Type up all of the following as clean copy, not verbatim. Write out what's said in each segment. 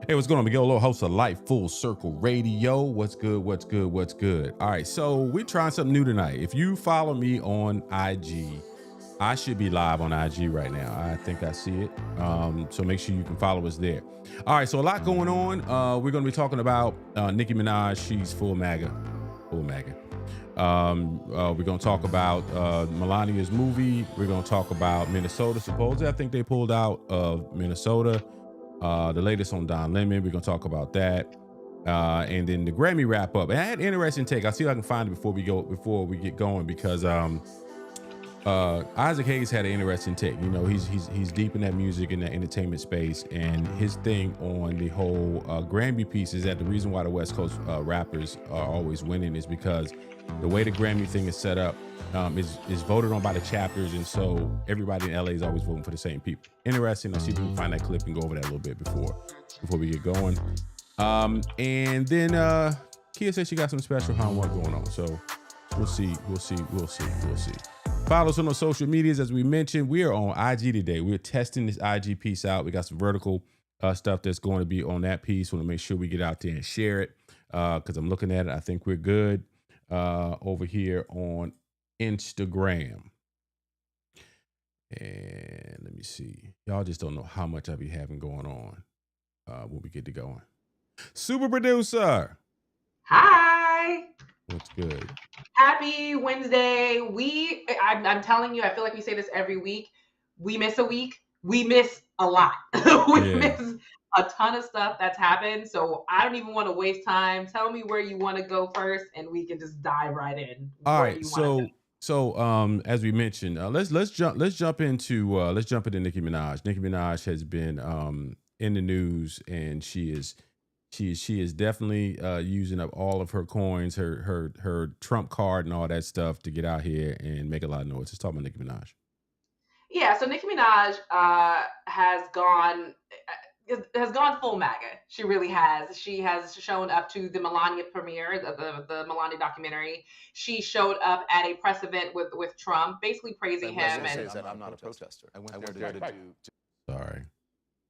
Hey, what's going on? Miguel Lowe, host of Life Full Circle Radio. What's good? What's good? What's good? All right, so we're trying something new tonight. If you follow me on IG, I should be live on IG right now. I think I see it. So make sure you can follow us there. All right, so a lot going on. We're going to be talking about Nicki Minaj. She's full MAGA. Full MAGA. We're going to talk about Melania's movie. We're going to talk about Minnesota. Supposedly, I think they pulled out of Minnesota. The latest on Don Lemon. We're going to talk about that. And then the Grammy wrap up. And I had an interesting take. I'll see if I can find it before we get going, because Isaac Hayes had an interesting take. You know, he's deep in that music and the entertainment space, and his thing on the whole Grammy piece is that the reason why the West Coast rappers are always winning is because the way the Grammy thing is set up is voted on by the chapters, and so everybody in LA is always voting for the same people. Interesting. I'll see if we can find that clip and go over that a little bit before we get going. And then Kia said she got some special homework going on, so we'll see. Follow us on the social medias. As we mentioned, we are on IG today. We're testing this IG piece out. We got some vertical stuff that's going to be on that piece. Want to make sure we get out there and share it, because I'm looking at it. I think we're good over here on Instagram. And let me see. Y'all just don't know how much I be having going on when we get to going. Super producer. Hi. What's good? Happy Wednesday. I'm telling you, I feel like we say this every week. We miss a week. We miss a lot. We miss a ton of stuff that's happened. So I don't even want to waste time. Tell me where you want to go first, and we can just dive right in. All right. So as we mentioned, let's jump into Nicki Minaj. Nicki Minaj has been in the news, and she is definitely using up all of her coins, her Trump card and all that stuff to get out here and make a lot of noise. Let's talk about Nicki Minaj. Yeah, so Nicki Minaj has gone full MAGA. She really has. She has shown up to the Melania premiere, the Melania documentary. She showed up at a press event with Trump, basically praising him. And that I'm not a protester. I went there to do. Sorry.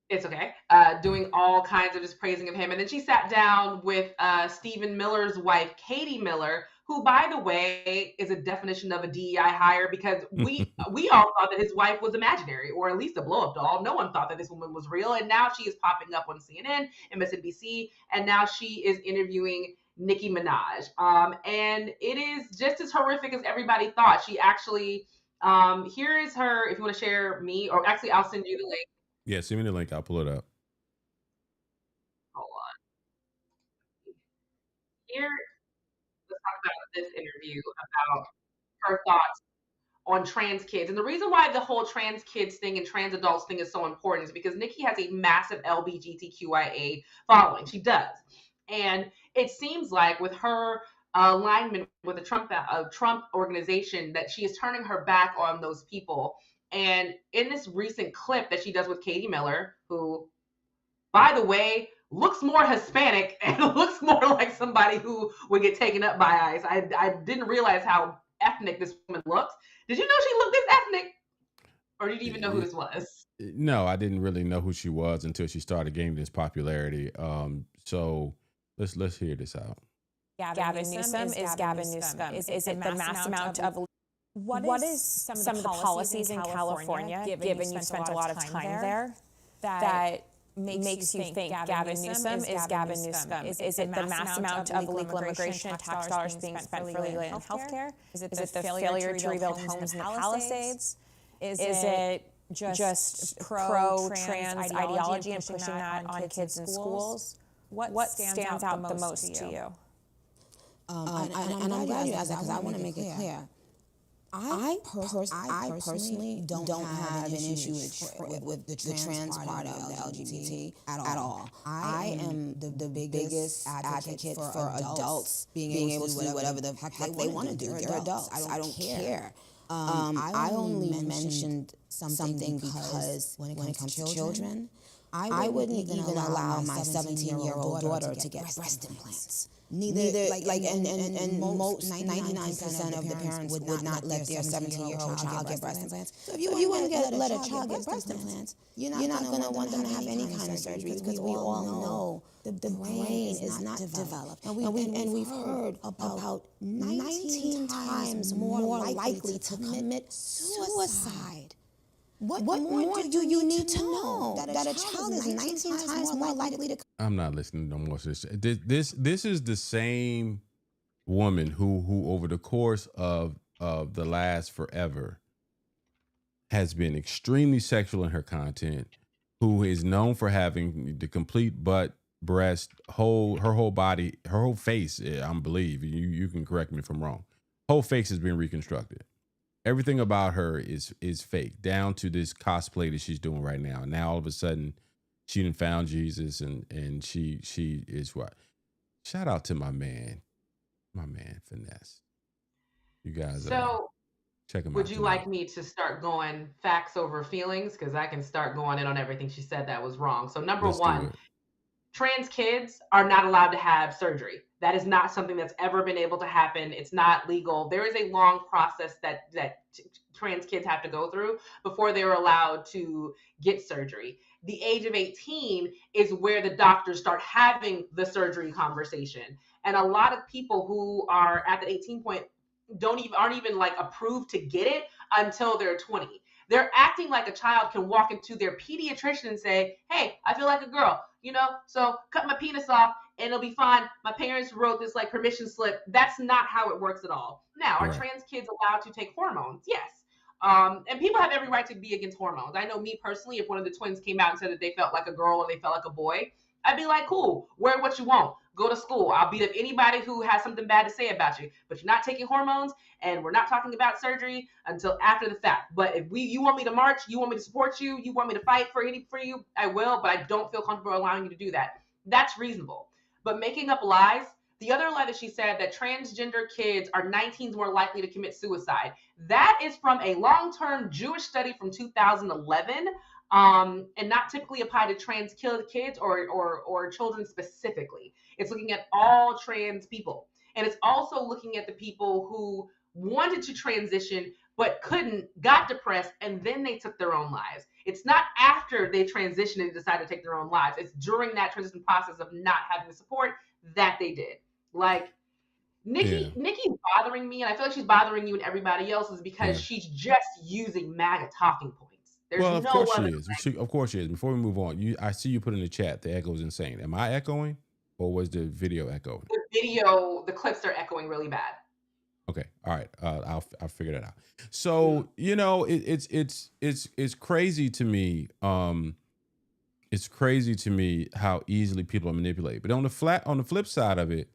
It's okay. Doing all kinds of just praising of him. And then she sat down with Stephen Miller's wife, Katie Miller, who, by the way, is a definition of a DEI hire, because we all thought that his wife was imaginary, or at least a blow-up doll. No one thought that this woman was real. And now she is popping up on CNN, MSNBC, and now she is interviewing Nicki Minaj. And it is just as horrific as everybody thought. She actually, here is her, if you want to share me, or actually I'll send you the link. Yeah, send me the link. I'll pull it up. Hold on. Here, let's talk about this interview, about her thoughts on trans kids. And the reason why the whole trans kids thing and trans adults thing is so important is because Nicki has a massive LGBTQIA following. She does. And it seems like with her alignment with the Trump organization, that she is turning her back on those people. And in this recent clip that she does with Katie Miller, who, by the way, looks more Hispanic and looks more like somebody who would get taken up by ICE. I didn't realize how ethnic this woman looks. Did you know she looked this ethnic? Or did you even know who this was? No, I didn't really know who she was until she started gaining this popularity. So let's hear this out. Gavin Newsom is Gavin Newsom. Is it the mass amount of... What is some of the policies in California, given you've spent a lot of time there, that makes you think Gavin Newsom is Gavin Newsom? Is it the mass amount of illegal immigration, tax dollars being spent for legal and healthcare? Is it the failure to rebuild homes in the Palisades? Is it just pro-trans ideology and pushing that on kids in schools? What stands out the most to you? And I'm glad you asked that, because I want to make it clear. I personally don't have an issue with the trans part of the LGBT at all. I am the biggest advocate for adults being able to do whatever the heck they want to do. They're adults. I don't care. I only mentioned something because when it comes to children, I wouldn't even allow my 17-year-old daughter to get breast implants. Neither like and most 99% of the parents would not let their 17-year-old child get breast implants. So if you want to let a child get breast implants, you're not going to want them to have any kind of surgery, because we all know the brain is not developed. And we've heard about 19 times more likely to commit suicide. What more do you need to know? That a child is 19 times more likely to... I'm not listening to no more. This is the same woman who over the course of the last forever has been extremely sexual in her content, who is known for having the complete butt, breast, her whole body, her whole face, I believe, you can correct me if I'm wrong, whole face has been reconstructed. Everything about her is fake, down to this cosplay that she's doing right now. And now all of a sudden she done found Jesus, and she is what? Shout out to my man Finesse. You guys check him out. Would you like me to start going facts over feelings? Because I can start going in on everything she said that was wrong. So number one, trans kids are not allowed to have surgery. That is not something that's ever been able to happen. It's not legal. There is a long process that trans kids have to go through before they're allowed to get surgery. The age of 18 is where the doctors start having the surgery conversation. And a lot of people who are at the 18 point aren't even like approved to get it until they're 20. They're acting like a child can walk into their pediatrician and say, hey, I feel like a girl, so cut my penis off and it'll be fine. My parents wrote this like permission slip. That's not how it works at all. Now, are trans kids allowed to take hormones? Yes. And people have every right to be against hormones. I know me personally, if one of the twins came out and said that they felt like a girl or they felt like a boy, I'd be like, cool, wear what you want. Go to school. I'll beat up anybody who has something bad to say about you. But you're not taking hormones, and we're not talking about surgery until after the fact. But if you want me to march, you want me to support you, you want me to fight for you, I will, but I don't feel comfortable allowing you to do that. That's reasonable. But making up lies, the other lie that she said that transgender kids are 19s more likely to commit suicide, that is from a long-term Jewish study from 2011. And not typically applied to trans kids or children specifically. It's looking at all trans people. And it's also looking at the people who wanted to transition but couldn't, got depressed, and then they took their own lives. It's not after they transitioned and decided to take their own lives. It's during that transition process of not having the support that they did. Like, Nikki's bothering me, and I feel like she's bothering you and everybody else, is because she's just using MAGA talking points. Of course she is. Of course she is. Before we move on, I see you put in the chat, the echo is insane. Am I echoing, or was the video echoing? The clips are echoing really bad. Okay, all right. I'll figure that out. So it's crazy to me. It's crazy to me how easily people are manipulated. But on the flip side of it,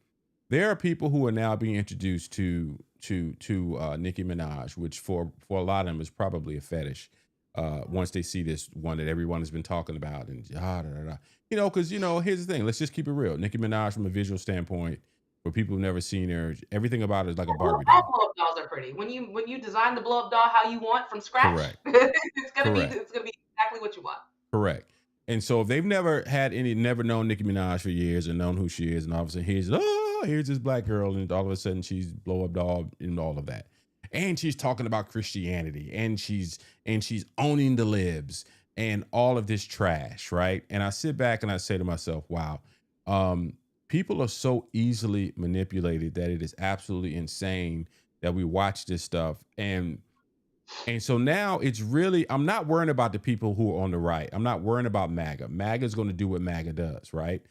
there are people who are now being introduced to Nicki Minaj, which for a lot of them is probably a fetish. Once they see this one that everyone has been talking about, and because here's the thing. Let's just keep it real. Nicki Minaj, from a visual standpoint, for people who've never seen her, everything about it is like a Barbie doll. All blow-up dolls are pretty. When you design the blow-up doll how you want from scratch, correct. it's gonna be exactly what you want. Correct. And so if they've never known Nicki Minaj for years and known who she is, and all of a sudden here's this black girl, and all of a sudden she's blow-up doll and all of that. And she's talking about Christianity, and she's owning the libs and all of this trash, right? And I sit back and I say to myself, wow, people are so easily manipulated that it is absolutely insane that we watch this stuff. And so now it's really, I'm not worrying about the people who are on the right. I'm not worrying about MAGA. MAGA is going to do what MAGA does, right?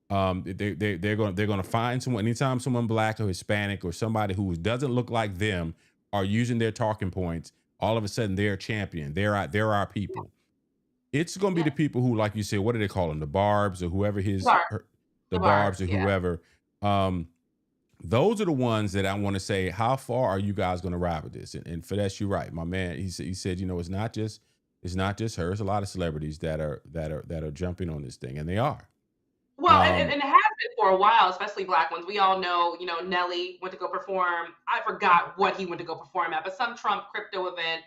They're going to find someone, anytime someone black or Hispanic or somebody who doesn't look like them are using their talking points, all of a sudden they're a champion. They're our people. It's going to be the people who, like you said, what do they call them? The Barbs or whoever the Barbs or whoever. Those are the ones that I want to say, how far are you guys going to ride with this? And for that, you're right. My man, he said, it's not just her. It's a lot of celebrities that are jumping on this thing, and they are. Well, and it has been for a while, especially black ones. We all know, Nelly went to go perform. I forgot what he went to go perform at, but some Trump crypto event.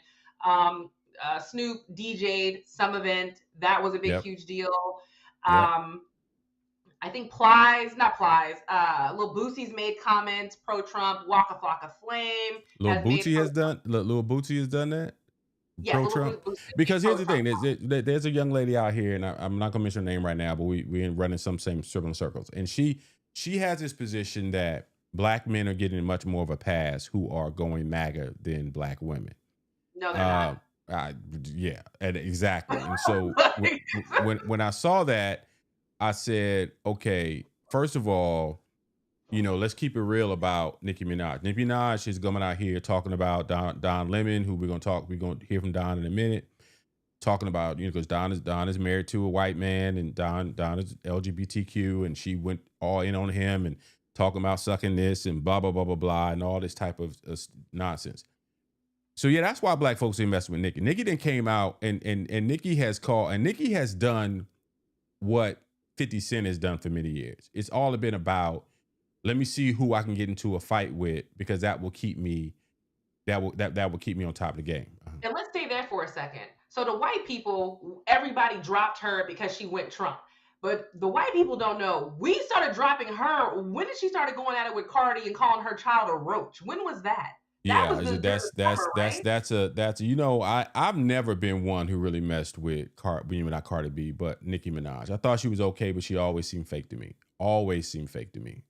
Snoop DJ'd some event. That was a big, huge deal. I think Lil Boosie's made comments pro-Trump. Waka Flocka Flame Lil Bootsy has done that. Yeah, Pro-Trump. Because here's the thing: there's a young lady out here, and I'm not gonna mention her name right now, but we're running some same circles, and she has this position that Black men are getting much more of a pass who are going MAGA than Black women. No, they're not. Yeah, exactly. And so when I saw that, I said, okay, first of all, let's keep it real about Nicki Minaj. Nicki Minaj is coming out here talking about Don Lemon, who we're going to hear from Don in a minute, talking about, because Don is married to a white man, and Don is LGBTQ, and she went all in on him and talking about sucking this and blah, blah, blah, blah, blah, and all this type of nonsense. So yeah, that's why Black folks ain't messing with Nicki. Nicki then came out and Nicki has done what 50 Cent has done for many years. It's all been about, let me see who I can get into a fight with, because that will keep me on top of the game. And let's stay there for a second. So the white people, everybody dropped her because she went Trump. But the white people don't know. We started dropping her. When did she start going at it with Cardi and calling her child a roach? When was that? I've never been one who really messed with not Cardi B, but Nicki Minaj. I thought she was okay, but she always seemed fake to me.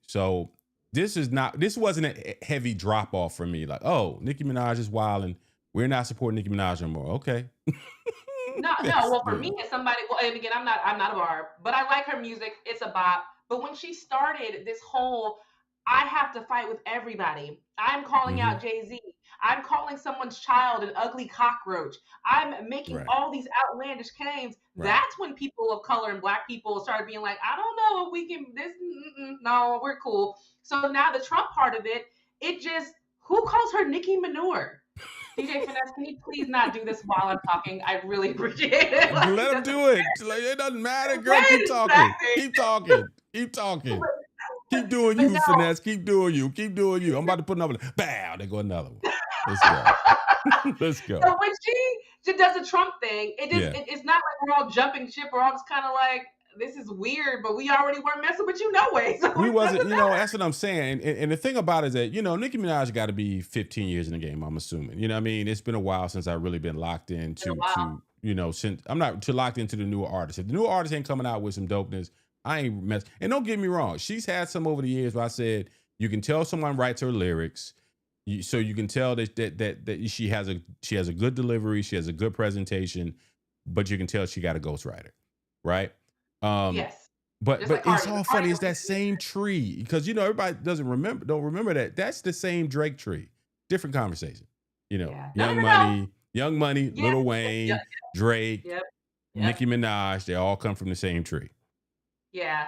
So this wasn't a heavy drop off for me. Like, oh, Nicki Minaj is wild and we're not supporting Nicki Minaj anymore. Okay. No. Well, for me, as somebody, and again, I'm not a barb, but I like her music. It's a bop. But when she started this whole, I have to fight with everybody. I'm calling out Jay-Z. I'm calling someone's child an ugly cockroach. I'm making all these outlandish claims. That's when people of color and Black people started being like, I don't know if we can, no, we're cool. So now the Trump part of it just, who calls her Nicki Manure? DJ Finesse, can you please not do this while I'm talking? I really appreciate it. Let him do it. It doesn't matter, girl. Keep talking. Keep talking. Keep doing you, Finesse. Keep doing you. I'm about to put another one. Bow, there go another one. Let's go. Let's go. So when she does a Trump thing, it's not like we're all jumping ship. We're all just kind of like, this is weird, but we already weren't messing with you no way. So we wasn't, that's what I'm saying. And the thing about it is that, Nicki Minaj got to be 15 years in the game, I'm assuming. You know what I mean? It's been a while since I've really been locked into, since I'm not too locked into the newer artists. If the newer artist ain't coming out with some dopeness, I ain't mess. And don't get me wrong, she's had some over the years where I said you can tell someone writes her lyrics, so you can tell that she has a good delivery, she has a good presentation, but you can tell she got a ghostwriter, right? Yes. But like it's all funny. It's that same tree, because everybody don't remember that. That's the same Drake tree, different conversation. Young Money, Lil Wayne, Drake, Nicki Minaj. They all come from the same tree. Yeah.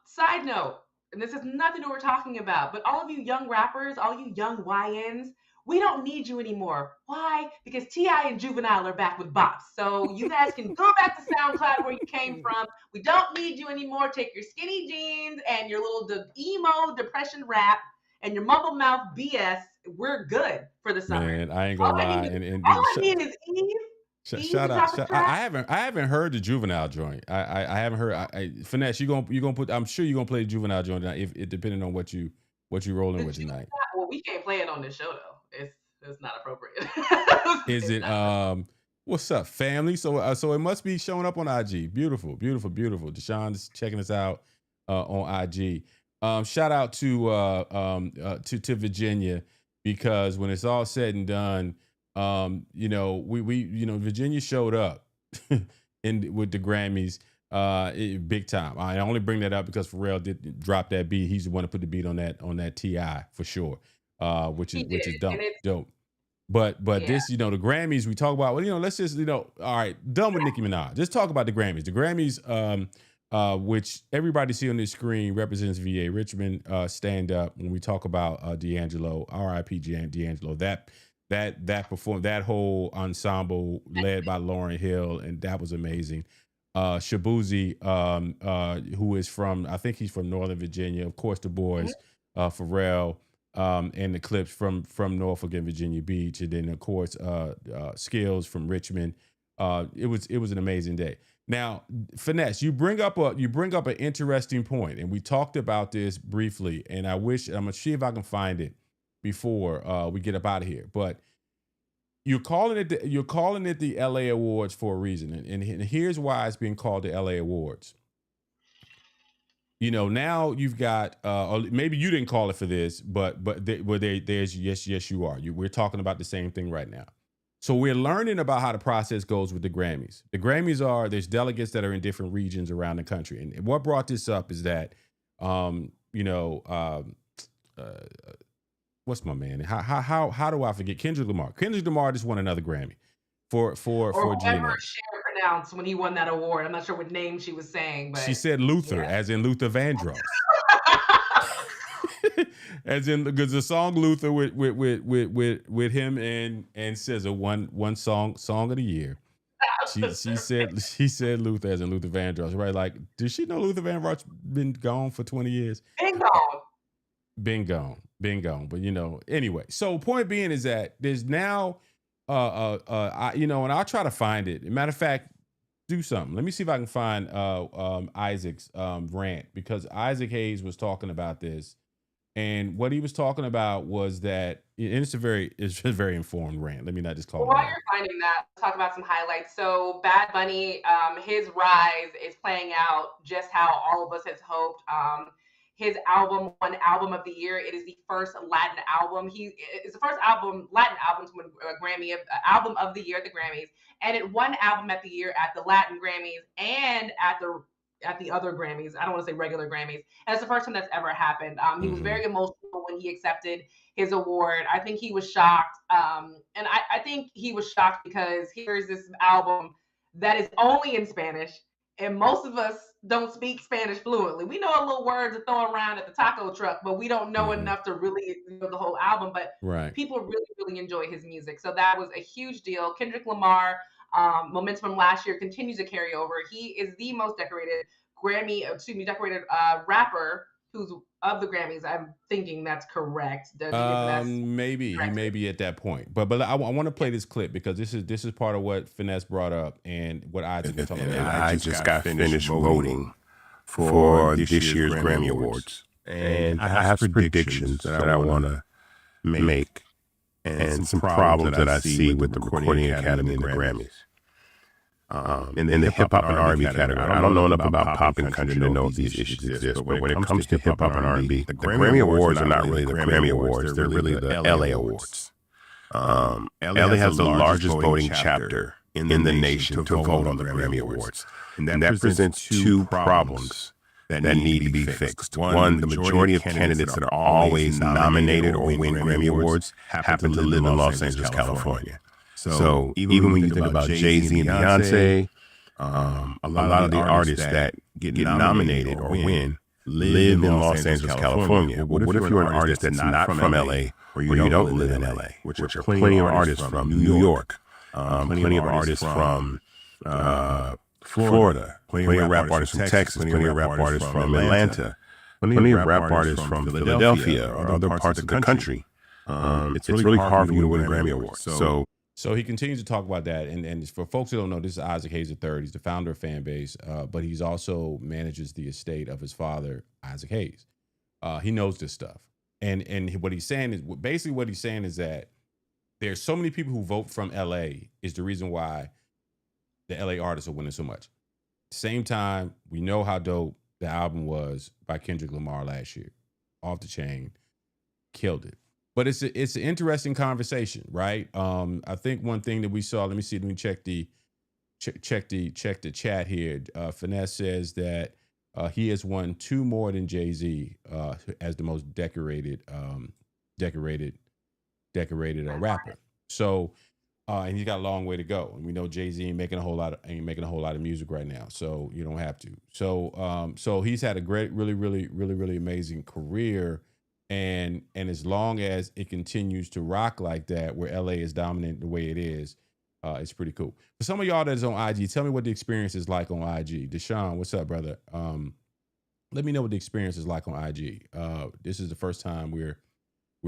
Side note, and this has nothing to what we're talking about, but all of you young rappers, all you young YNs, we don't need you anymore. Why? Because T.I. and Juvenile are back with bops. So you guys can go back to SoundCloud where you came from. We don't need you anymore. Take your skinny jeans and your little emo depression rap and your mumble mouth BS. We're good for the summer. Man, I ain't gonna lie. All I need is Eve. Shout out! I haven't heard the Juvenile joint. I haven't heard. Finesse, you gonna put? I'm sure you're gonna play the Juvenile joint tonight, if it depending on what you rolling with tonight. Well, we can't play it on this show though. It's not appropriate. Is it? What's up, family? So it must be showing up on IG. Beautiful. Deshaun's checking us out on IG. Shout out to Virginia, because when it's all said and done, Virginia showed up with the Grammys big time. I only bring that up because Pharrell did drop that beat. He's the one to put the beat on that T.I. for sure, which is dope. But this, the Grammys we talk about. Well, let's just all right, done with Nicki Minaj. Let's talk about the Grammys. The Grammys, which everybody see on this screen, represents VA Richmond stand up. When we talk about D'Angelo, R.I.P. D'Angelo, that whole ensemble led by Lauryn Hill, and that was amazing. Shabuzi, who is I think he's from Northern Virginia. Of course, the boys, Pharrell, and the Clips from Norfolk and Virginia Beach, and then of course Skills from Richmond. It was an amazing day. Now, Finesse, you bring up an interesting point, and we talked about this briefly. And I'm gonna see if I can find it before we get up out of here. But you're calling it the LA Awards for a reason, and here's why it's being called the LA Awards. You know, now you've got, or maybe you didn't call it for this, but there's yes you are. We're talking about the same thing right now. So we're learning about how the process goes with the Grammys. The Grammys there's delegates that are in different regions around the country, and what brought this up is that, what's my man? How do I forget Kendrick Lamar? Kendrick Lamar just won another Grammy for Or GMA. whatever Cher pronounced when he won that award. I'm not sure what name she was saying, but She said Luther, as in Luther Vandross. As in, because the song Luther with him and SZA one song of the year. She said Luther as in Luther Vandross, right? Like, did she know Luther Vandross been gone for 20 years? Been gone. But anyway. So point being is that there's now and I'll try to find it. Matter of fact, do something. Let me see if I can find Isaac's rant, because Isaac Hayes was talking about this. And what he was talking about was that, and it's a very informed rant. Let me not just call it. While you're finding that, let's talk about some highlights. So Bad Bunny, his rise is playing out just how all of us has hoped. His album won Album of the Year. It is the first Latin album. It's the first Latin album to win Grammy, Album of the Year at the Grammys, and it won Album of the Year at the Latin Grammys and at the other Grammys. I don't want to say regular Grammys. And it's the first time that's ever happened. He was very emotional when he accepted his award. I think he was shocked. And I think he was shocked because here's this album that is only in Spanish, and most of us don't speak Spanish fluently. We know a little words to throw around at the taco truck, but we don't know enough to really know the whole album. But people really, really enjoy his music. So that was a huge deal. Kendrick Lamar, momentum from last year continues to carry over. He is the most decorated rapper who's of the Grammys. I'm thinking that's correct. Maybe he may be at that point, but I want to play this clip because this is part of what Finesse brought up and what Isaac was talking about. I just got finished voting for this year's Grammy Awards, and I have some predictions that I want to make, and some problems that I see with the Recording Academy and the Grammys. In the hip hop and R&B category, I don't know enough about pop and country to know if these issues exist. But when it comes to hip hop and R&B, the Grammy Awards are not really the Grammy Awards; they're really the LA Awards. LA has the largest voting chapter in the nation to vote on the Grammy Awards, and that presents two problems that need to be fixed. One, the majority of candidates that are always nominated or win Grammy Awards happen to live in Los Angeles, California. So even when you think about Jay-Z and Beyonce, a lot of the artists that get nominated or win live in Los Angeles, California. But what if you're an artist that's not from LA, or you don't live in LA, which are plenty of artists from New York, plenty of artists from Florida, plenty of rap artists from Texas, plenty of rap artists from Atlanta, plenty of rap artists from Philadelphia or other parts of the country. It's really hard for you to win a Grammy Award. So he continues to talk about that, and for folks who don't know, this is Isaac Hayes III. He's the founder of Fanbase, but he's also manages the estate of his father, Isaac Hayes. He knows this stuff, and what he's saying is that there's so many people who vote from LA is the reason why the LA artists are winning so much. Same time, we know how dope the album was by Kendrick Lamar last year, Off the Chain, killed it. But it's an interesting conversation, right? I think one thing that we saw. Let me check the chat here. Finesse says that he has won 2 more than Jay-Z as the most decorated rapper. So and he's got a long way to go. And we know Jay-Z ain't making a whole lot of music right now, so you don't have to. So he's had a great, really amazing career. And as long as it continues to rock like that, where LA is dominant the way it is, it's pretty cool. For some of y'all that's on IG, tell me what the experience is like on IG. Deshaun, what's up, brother? Let me know what the experience is like on IG. This is the first time we're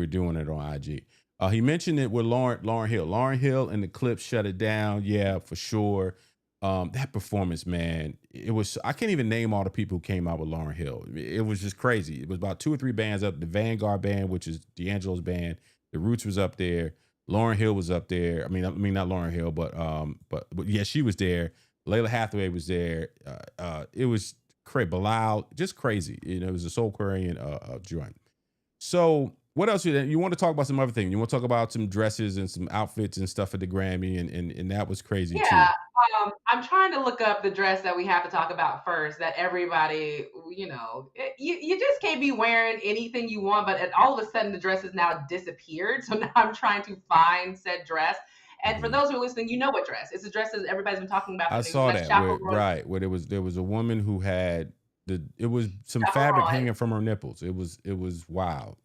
doing it on IG. He mentioned it with Lauryn Hill. Lauryn Hill and the clip shut it down. Yeah, for sure. That performance, man, it was, I can't even name all the people who came out with Lauryn Hill. It was just crazy. It was about 2 or 3 bands up. The Vanguard band, which is D'Angelo's band, The Roots was up there. Lauryn Hill was up there. I mean not Lauryn Hill, but yeah, she was there. Layla Hathaway was there. It was crazy. Bilal, just crazy. You know, it was a Soulquarian joint. So what else? You want to talk about some other things? You want to talk about some dresses and some outfits and stuff at the Grammy, and that was crazy too. Yeah, I'm trying to look up the dress that we have to talk about first. That everybody, you just can't be wearing anything you want, but all of a sudden the dress has now disappeared. So now I'm trying to find said dress. And for those who are listening, you know what dress? It's a dress that everybody's been talking about. I saw that. Where there was a woman who had it was some fabric hanging from her nipples. It was wild.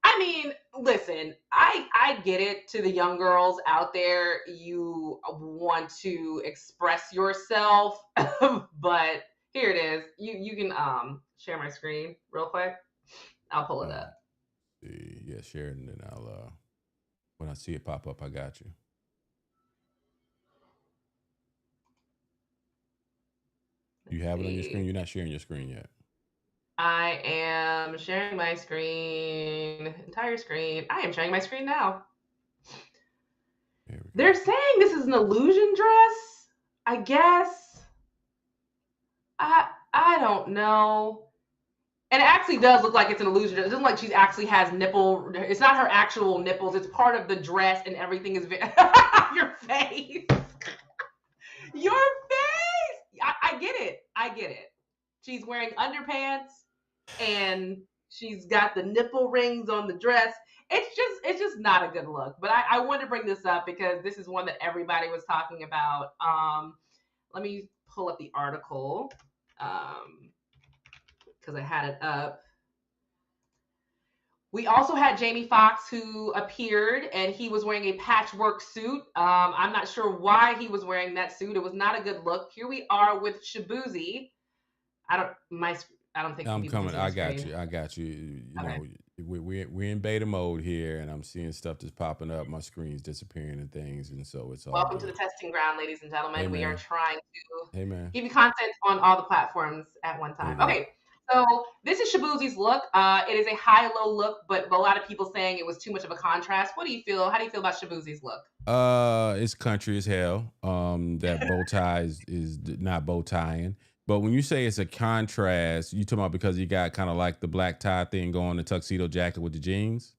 I mean, listen, I get it. To the young girls out there, you want to express yourself, but here it is. You can share my screen real quick. I'll pull it up. Yeah, share it, and then I'll when I see it pop up, I got you. You have it on your screen? You're not sharing your screen yet. I am sharing my screen, entire screen. I am sharing my screen now. They're saying this is an illusion dress, I guess. I don't know. And it actually does look like it's an illusion. It doesn't look like she actually has nipple. It's not her actual nipples. It's part of the dress, and everything is your face. Your face. I get it. I get it. She's wearing underpants, and she's got the nipple rings on the dress. It's just not a good look. But I wanted to bring this up because this is one that everybody was talking about. Let me pull up the article because I had it up. We also had Jamie Foxx, who appeared, and he was wearing a patchwork suit. I'm not sure why he was wearing that suit. It was not a good look. Here we are with Shabuzi. I don't think I'm coming. I got you. You okay. know, we're in beta mode here, and I'm seeing stuff that's popping up. My screen's disappearing and things, and so it's all welcome to the testing ground, ladies and gentlemen. Hey, we are trying to give you content on all the platforms at one time. Okay, so this is Shabuzi's look. It is a high-low look, but a lot of people saying it was too much of a contrast. What do you feel? How do you feel about Shabuzi's look? It's country as hell. That bow tie is not bow tying. But when you say it's a contrast, you talking about because he got kind of like the black tie thing going, the tuxedo jacket with the jeans?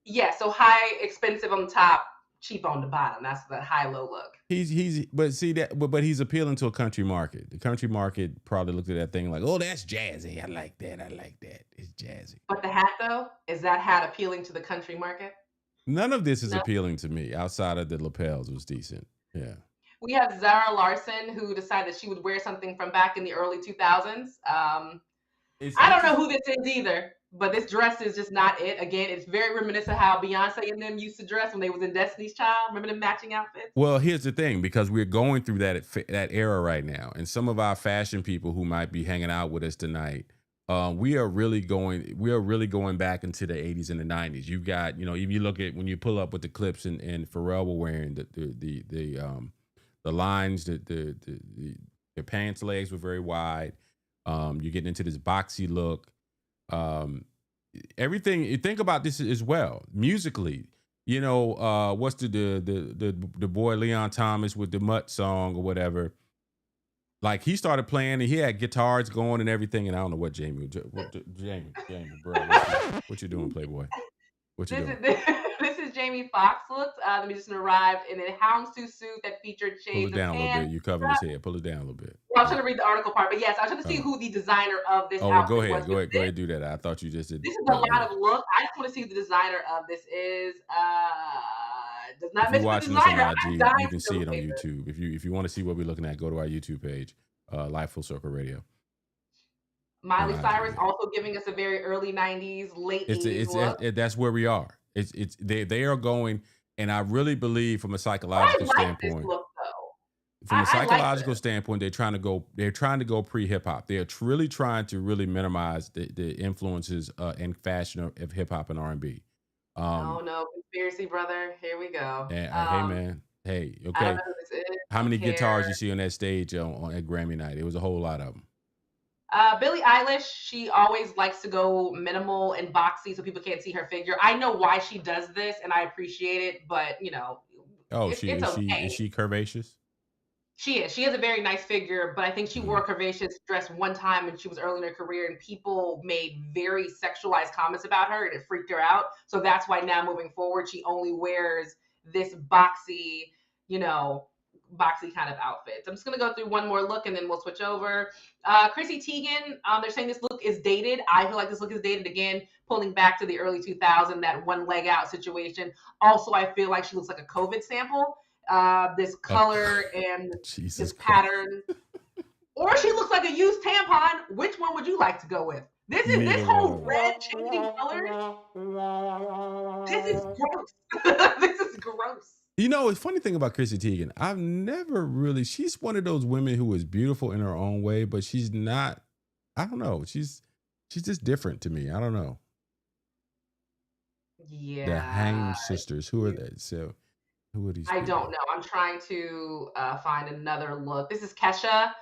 Yeah, so high, expensive on the top, cheap on the bottom. That's the high-low look. But he's appealing to a country market. The country market probably looked at that thing like, oh, that's jazzy. I like that. It's jazzy. But the hat, though, is that hat appealing to the country market? None of this is appealing to me outside of the lapels was decent. Yeah. We have Zara Larson, who decided she would wear something from back in the early 2000s. I don't know who this is either, but this dress is just not it. Again, it's very reminiscent of how Beyonce and them used to dress when they was in Destiny's Child. Remember them matching outfits? Well, here's the thing, because we're going through that era right now, and some of our fashion people who might be hanging out with us tonight, we are really going back into the 80s and the 90s. You've got, if you look at when you pull up with the clips and Pharrell were wearing the lines, the pants legs were very wide. You're getting into this boxy look. Everything. You think about this as well musically. What's the boy Leon Thomas with the Mutt song or whatever? Like he started playing and he had guitars going and everything. And I don't know what Jamie, bro, what you doing, Playboy? What you doing? This is Jamie Foxx looks. The musician arrived in a houndstooth suit that featured shades of tan. Pull it down a little bit. You covering his head. Pull it down a little bit. Well, I'm trying to read the article part, but yes, I was trying to see who the designer of this outfit go was. ahead. Go ahead. Do that. I thought you just did. This is a lot of look. I just want to see who the designer of this is. Does not mention the designer. If you're watching this on IG, you can see it on YouTube. If you want to see what we're looking at, go to our YouTube page, Live Full Circle Radio. Miley Cyrus also giving us a very early 90s, late 80s look. That's where we are. They are going, and I really believe from a psychological standpoint. This look, from a psychological standpoint, they're trying to go pre-hip hop. They're really trying to minimize the influences and fashion of hip hop and R&B. Oh no, conspiracy brother. Here we go. Hey man, Hey, I don't okay. know who this is. How Don't many guitars care. you see on that stage at Grammy night? It was a whole lot of them. Billie Eilish, she always likes to go minimal and boxy so people can't see her figure. I know why she does this, and I appreciate it, but Oh, it's is okay. she curvaceous? She is. She has a very nice figure, but I think she wore a curvaceous dress one time when she was early in her career, and people made very sexualized comments about her, and it freaked her out. So that's why now moving forward, she only wears this boxy, boxy kind of outfit. So I'm just gonna go through one more look, and then we'll switch over. Chrissy Teigen, they're saying this look is dated. I feel like this look is dated again, pulling back to the early 2000s, that one leg out situation. Also, I feel like she looks like a COVID sample. This color and Jesus this Christ. pattern, or she looks like a used tampon. Which one would you like to go with? This Neither whole one. red changing color. This is gross. This is gross. A funny thing about Chrissy Teigen, I've never really. She's one of those women who is beautiful in her own way, but she's not. I don't know. She's just different to me. I don't know. Yeah. The Haim sisters. Who are they? So, who are these? I people? don't know. I'm trying to find another look. This is Kesha.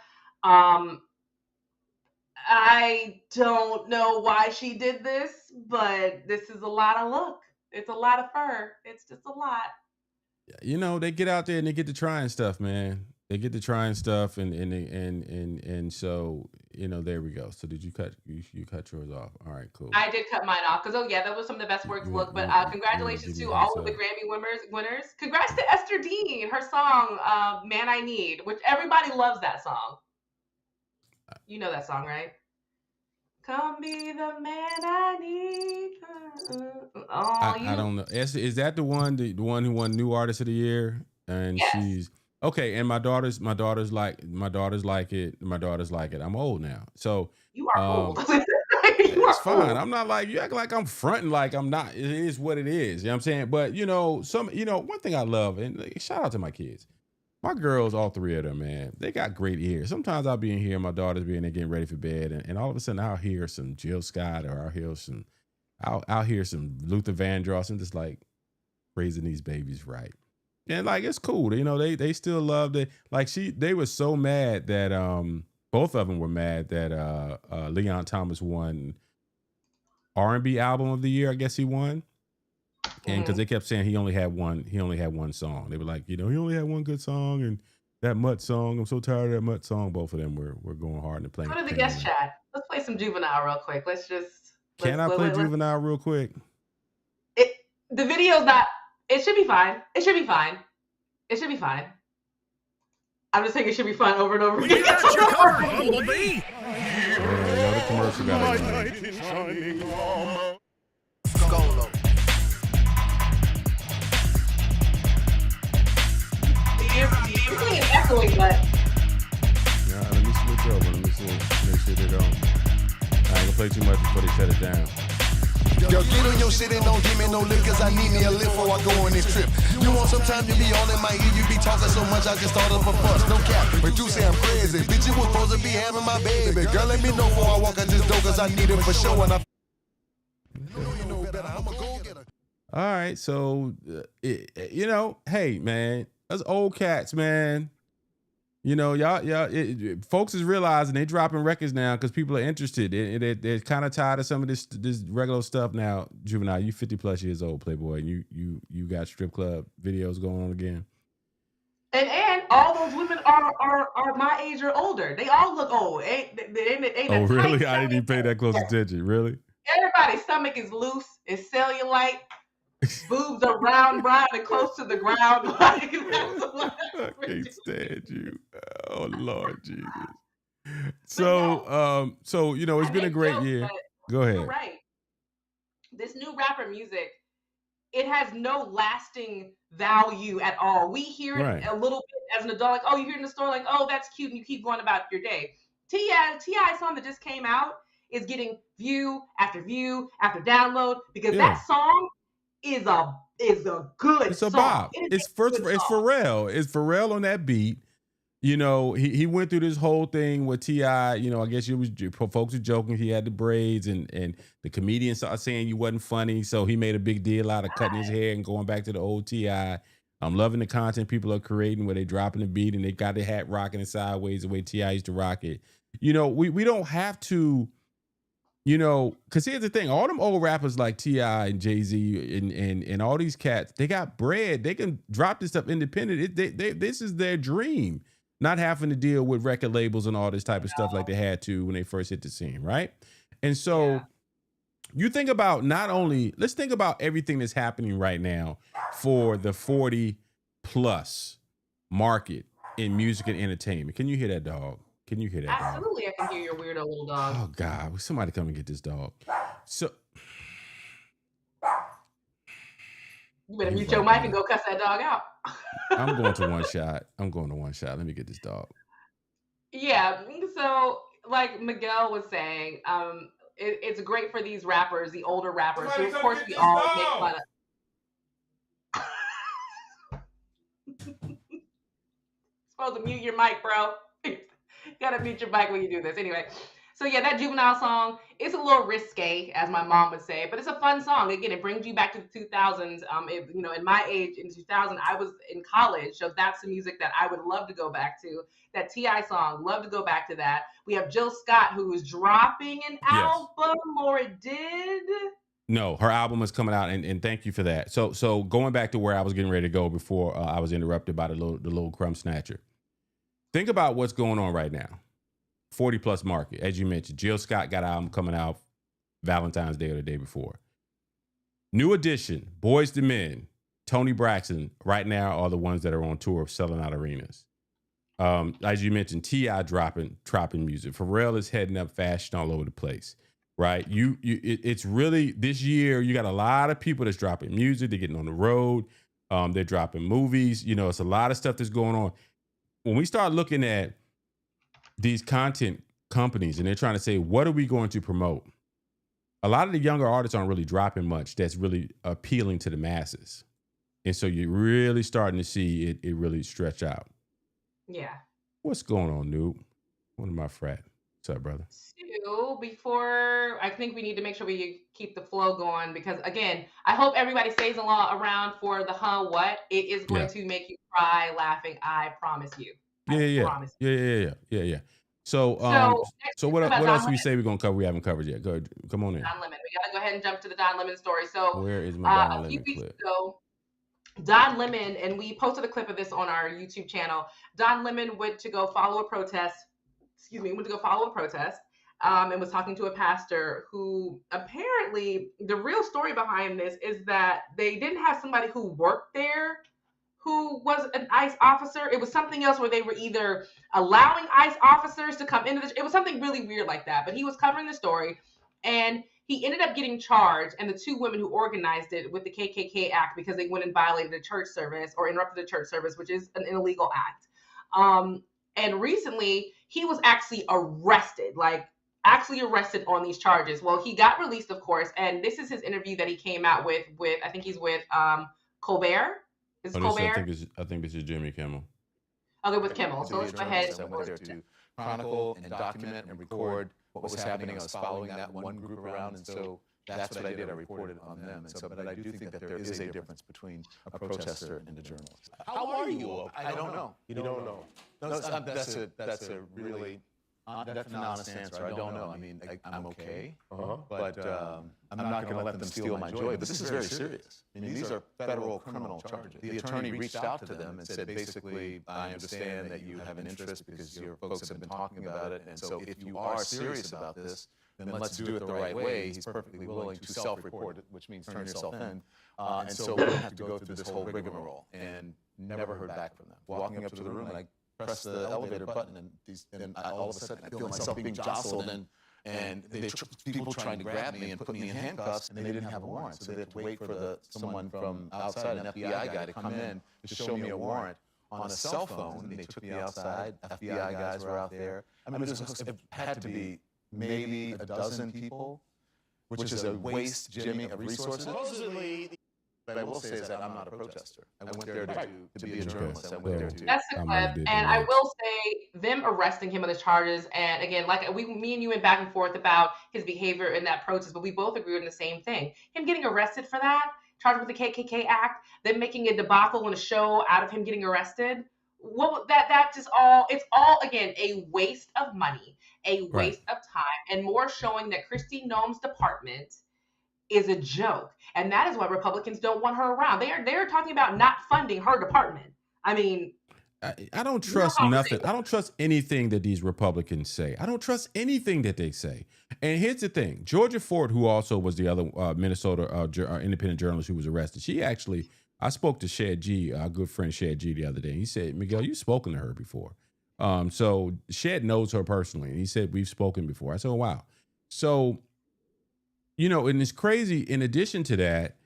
I don't know why she did this, but this is a lot of look. It's a lot of fur. It's just a lot. They get out there and they get to trying stuff, man. They get to trying stuff, and so there we go. So did you cut yours off? All right, cool. I did cut mine off because that was some of the best work look. But congratulations to all of the Grammy winners. Congrats to Esther Dean, her song "Man I Need," which everybody loves that song. You know that song, right? Come be the man I need. I don't know. Is that the one who won New Artist of the Year? And yes. She's okay. And my daughters like it. My daughters like it. I'm old now, so you are old. It's fine. Old. I'm not like you act like I'm fronting like I'm not. It is what it is. You know what I'm saying? But one thing I love, and shout out to my kids. My girls, all three of them, man, they got great ears. Sometimes I'll be in here, my daughters be in there getting ready for bed, and all of a sudden I'll hear some Jill Scott, or I'll hear some Luther Vandross, and just like raising these babies right. And like it's cool. They still loved it. Like they were so mad that both of them were mad that Leon Thomas won R&B album of the year. I guess he won. And because they kept saying he only had one song. They were like, he only had one good song, and that Mutt song. I'm so tired of that Mutt song. Both of them were going hard and playing. Go to the guest chat. Let's play some Juvenile real quick. Can I play Juvenile real quick? The video's not. It should be fine. It should be fine. It should be fine. I'm just saying it should be fun over and over again. Got your cover, Bumblebee. Another commercial got You're playing echoing, but. Yeah, let me switch over. Let me see. Make sure they don't. I ain't gonna play too much before they shut it down. Yo, get on your shit and don't give me no lick, cause I need me a lift before I go on this trip. You want some time, you be all in my ear, you be talking so much, I just thought of a fuss, no cap. But you say I'm crazy, bitch, you was supposed to be having my baby. Girl, let me know before I walk out this door, cause I need it for sure, and I know you know better, I'ma go get her. All right, so, hey, man, us old cats, man. Folks is realizing they dropping records now because people are interested. They're kind of tired of some of this regular stuff now. Juvenile, you 50 plus years old, Playboy. You got strip club videos going on again. And all those women are my age or older. They all look old. Ain't oh, really? I didn't even pay that close attention. Really? Everybody's stomach is loose. It's cellulite. Boobs are round, brown, and close to the ground. Like, I can't stand you. Oh Lord Jesus. So, it's been a great year. Go ahead. You're right. This new rapper music, it has no lasting value at all. We hear it a little bit as an adult, like, oh, you hear it in the store, like, oh, that's cute, and you keep going about your day. T.I. song that just came out is getting view after download because that song is a good it's a song. bop. It's Pharrell. It's Pharrell on that beat. He went through this whole thing with T.I. I guess folks were joking. He had the braids, and the comedians started saying you wasn't funny, so he made a big deal out of cutting his hair and going back to the old T.I. I'm loving the content people are creating where they dropping the beat and they got the hat rocking it sideways the way T.I. used to rock it. You know, we don't have to, you know, because here's the thing. All them old rappers like T.I. and Jay-Z and all these cats, they got bread. They can drop this stuff independent. This is their dream, not having to deal with record labels and all this type of stuff like they had to when they first hit the scene, right? And so you think about let's think about everything that's happening right now for the 40 plus market in music and entertainment. Can you hear that dog? Can you hear that dog? Absolutely, I can hear your weirdo little dog. Oh God, somebody come and get this dog. So you better mute your mic and go cuss that dog out. I'm going to one shot. Let me get this dog. Yeah, so like Miguel was saying, it's great for these rappers, the older rappers, who of course we all make fun of. Supposed to mute your mic, bro. You gotta mute your mic when you do this. Anyway, so yeah, that Juvenile song, it's a little risque, as my mom would say, but it's a fun song. Again, it brings you back to the 2000s. You know, in my age, in 2000, I was in college, so that's the music that I would love to go back to. That T.I. song, love to go back to that. We have Jill Scott, who is dropping an album, or it did. No, her album is coming out, and thank you for that. So going back to where I was getting ready to go before I was interrupted by the little crumb snatcher. Think about what's going on right now. 40 plus market, as you mentioned. Jill Scott got an album coming out Valentine's Day or the day before. New Edition, Boyz II Men, Tony Braxton right now are the ones that are on tour of selling out arenas. As you mentioned, T.I. dropping music. Pharrell is heading up fashion all over the place, right? It's really this year. You got a lot of people that's dropping music. They're getting on the road. They're dropping movies. You know, it's a lot of stuff that's going on. When we start looking at these content companies and they're trying to say, what are we going to promote? A lot of the younger artists aren't really dropping much that's really appealing to the masses. And so you're really starting to see it really stretch out. Yeah. What's going on, Noob? One of my frat. What's up, brother? So before, I think we need to make sure we keep the flow going because, again, I hope everybody stays around for the what. It is going to make you cry laughing. I promise you. Promise you. Yeah. So what else do we say we're going to cover we haven't covered yet? Go ahead. Come on in. Don Lemon. We got to go ahead and jump to the Don Lemon story. So where is my Don Lemon a few weeks clip? ago, Don Lemon, and we posted a clip of this on our YouTube channel. Don Lemon went to go follow a protest. And was talking to a pastor who apparently the real story behind this is that they didn't have somebody who worked there who was an ICE officer. It was something else where they were either allowing ICE officers to come into it was something really weird like that. But he was covering the story and he ended up getting charged, and the two women who organized it with the KKK Act because they went and violated a church service or interrupted a church service, which is an illegal act. And recently, he was actually arrested on these charges. Well, he got released, of course, and this is his interview that he came out with I think he's with Colbert. Colbert? I think this is Jimmy Kimmel. Okay, with Kimmel. So let's go ahead. I went there to chronicle and document and record what was happening. I was following that one group around, and so that's what I did. I reported on them. And so, but I do think that there is a difference between a protester and a journalist. How are you? I don't know. You don't know. No, that's a really definite honest answer. I don't know. I mean, I'm okay, but I'm not going to let them steal my joy. But this is very serious. I mean, these are federal criminal charges. The attorney reached out to them and said, basically, I understand that you have an interest because your folks have been talking about it. And so if you are serious about this, then let's do it the right way. He's perfectly willing to self-report it, which means turn yourself in. And so we're going to have to go through this whole rigmarole. And never heard back from them. Walking up to the room, I press the elevator button, and all of a sudden I feel myself being jostled, and people trying to grab me and put me in handcuffs, and they didn't have a warrant, so they had to wait for someone from outside, an FBI guy, to come in to show me a warrant on a cell phone. And they took me outside. FBI guys were out there. I mean, it had to be maybe a dozen people, which is a waste, Jimmy, of resources. What I will say is that I'm not a protester. I went there to be a journalist. I went there to. That's the clip. And I will say, them arresting him on the charges, and again, like me and you went back and forth about his behavior in that protest, but we both agreed on the same thing. Him getting arrested for that, charged with the KKK Act, then making a debacle and a show out of him getting arrested. What that just all, it's all again a waste of money, a waste of time, and more showing that Kristi Noem's department is a joke. And that is why Republicans don't want her around. They're talking about not funding her department. I mean, I don't trust nothing. I don't trust anything that these Republicans say. I don't trust anything that they say. And here's the thing: Georgia Ford, who also was the other Minnesota independent journalist who was arrested, she actually, I spoke to Shad G, our good friend Shad G, the other day. He said, "Miguel, you've spoken to her before." So Shad knows her personally, and he said we've spoken before. I said, "Oh, wow." So, and it's crazy. In addition to that,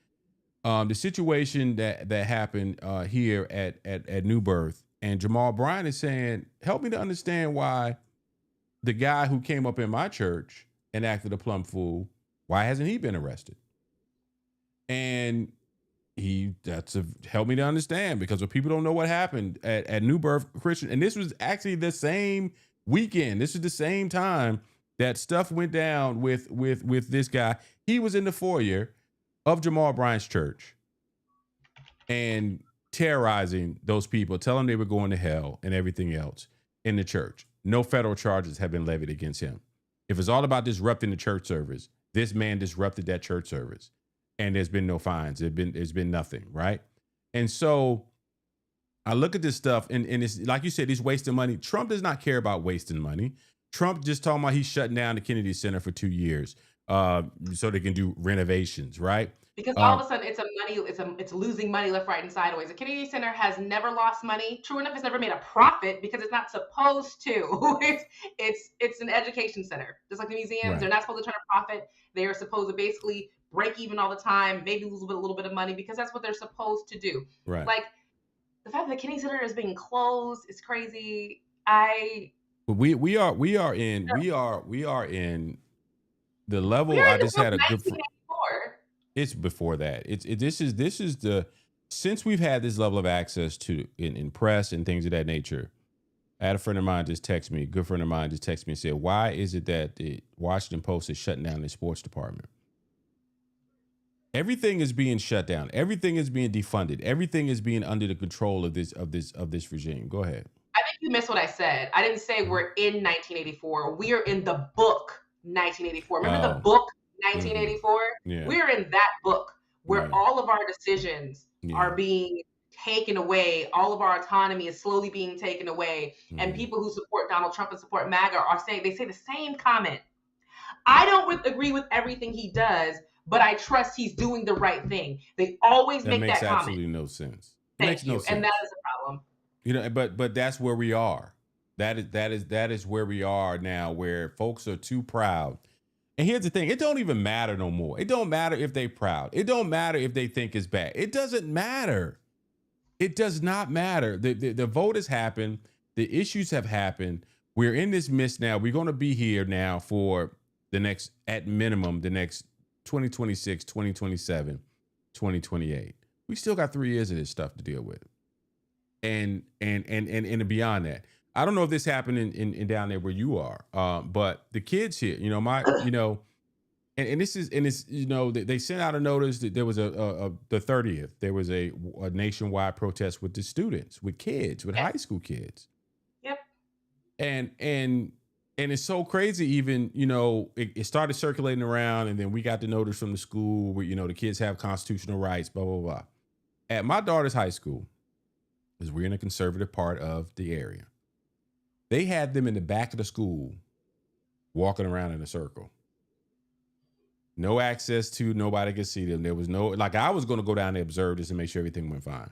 the situation that happened here at New Birth. And Jamal Bryant is saying, help me to understand why the guy who came up in my church and acted a plumb fool, why hasn't he been arrested? And help me to understand, because if people don't know what happened at New Birth Christian, and this was actually the same weekend, this is the same time that stuff went down with this guy. He was in the foyer of Jamal Bryant's church and terrorizing those people, telling them they were going to hell and everything else in the church. No federal charges have been levied against him. If it's all about disrupting the church service, this man disrupted that church service, and there's been no fines. It's been nothing, right? And so I look at this stuff, and it's like you said, he's wasting money. Trump does not care about wasting money. Trump just talking about he's shutting down the Kennedy Center for 2 years so they can do renovations, right? Because all of a sudden it's losing money left, right, and sideways. The Kennedy Center has never lost money. True enough, it's never made a profit because it's not supposed to. It's an education center. Just like the museums, they're not supposed to turn a profit. They are supposed to basically break even all the time, maybe lose a little bit of money because that's what they're supposed to do. Right. Like the fact that the Kennedy Center is being closed is crazy. But we are in the level. I just had a good. It's before that. This is since we've had this level of access to in press and things of that nature. I had a friend of mine just text me, a good friend of mine just text me and said, why is it that the Washington Post is shutting down their sports department? Everything is being shut down. Everything is being defunded. Everything is being under the control of this regime. Go ahead. I think you missed what I said. I didn't say we're in 1984. We are in the book 1984. Remember the book 1984? Yeah. We're in that book where all of our decisions are being taken away. All of our autonomy is slowly being taken away. And people who support Donald Trump and support MAGA are saying, they say the same comment. I don't agree with everything he does, but I trust he's doing the right thing. They always make that comment. That makes absolutely no sense. Thank you. And that is a problem. But that's where we are. That is where we are now, where folks are too proud. And here's the thing, it don't even matter no more. It don't matter if they proud. It don't matter if they think it's bad. It doesn't matter. It does not matter. The vote has happened. The issues have happened. We're in this mist now. We're going to be here now for the next, at minimum, the next 2026, 2027, 2028. We still got 3 years of this stuff to deal with. And beyond that. I don't know if this happened in down there where you are, but the kids here, and this is, and it's, they sent out a notice that there was the 30th, there was a nationwide protest with the students, with kids, with high school kids. Yep. And it's so crazy, even, it started circulating around, and then we got the notice from the school where, the kids have constitutional rights, blah, blah, blah. At my daughter's high school, because we're in a conservative part of the area, they had them in the back of the school walking around in a circle. No access to, nobody could see them. There was no, I was going to go down there and observe this and make sure everything went fine.